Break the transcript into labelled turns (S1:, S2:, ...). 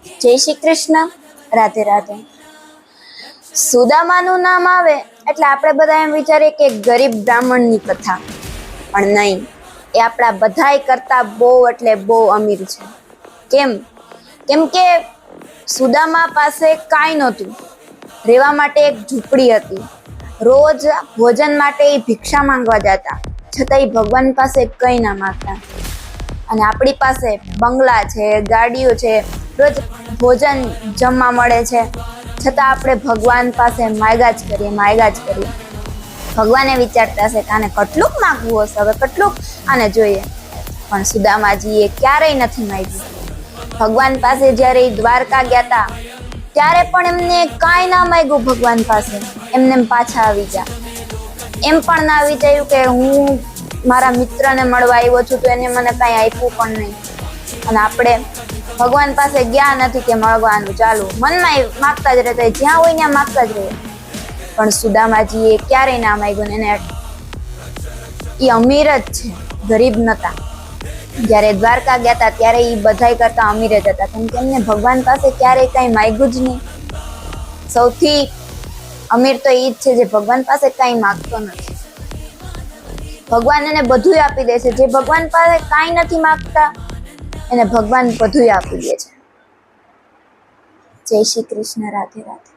S1: જય શ્રી કૃષ્ણ. રાધે રાધે. સુદામાનું નામ આવે એટલે આપણે બધા એમ વિચારીએ કે ગરીબ બ્રાહ્મણની કથા, પણ નહીં, એ આપણા બધાય કરતા બહુ એટલે બહુ અમીર છે. કેમ કે સુદામા પાસે કાંઈ નહોતું, રહેવા માટે એક ઝૂંપડી હતી. રોજ ભોજન માટે એ ભિક્ષા માંગવા જતા, છતાં એ ભગવાન પાસે કંઈ ના માંગતા. અને આપણી પાસે બંગલા છે, ગાડીઓ છે, રોજ ભોજન જમવા મળે છે, છતાં આપણે ભગવાન પાસે માગ્યા જ કરીએ. ભગવાને વિચારતા હશે કે આને કેટલુંક માગવું હશે, હવે કેટલુંક આને જોઈએ. પણ સુદામાજીએ ક્યારેય નથી માગ્યું. ભગવાન પાસે જ્યારે એ દ્વારકા ગયા હતા ત્યારે પણ એમને કાંઈ ના માગ્યું ભગવાન પાસે, એમને પાછા આવી ગયા. એમ પણ ના વિચાર્યું કે હું મારા મિત્રને મળવા આવ્યો છું તો એને મને કાંઈ આપ્યું પણ નહીં. અને આપણે ભગવાન પાસે ગયા નથી કે મળવાનું, ચાલુ મનમાં માગતા જ રહેતા, જ્યાં હોય ત્યાં માગતા જ રહે. પણ સુદામાજીએ ક્યારેય ના માગ્યું ને એને એ અમીર જ છે, ગરીબ નહોતા. જ્યારે દ્વારકા ગયા હતા ત્યારે એ બધાય કરતા અમીર જ હતા, કેમ કે એમને ભગવાન પાસે ક્યારેય કાંઈ માગ્યું જ નહીં. સૌથી અમીર તો એ જ છે જે ભગવાન પાસે કાંઈ માગતો નથી. ભગવાન એને બધું આપી દે છે. જે ભગવાન પાસે કાંઈ નથી માગતા એને ભગવાન બધું આપી દે છે. જય શ્રી કૃષ્ણ. રાધે રાધે.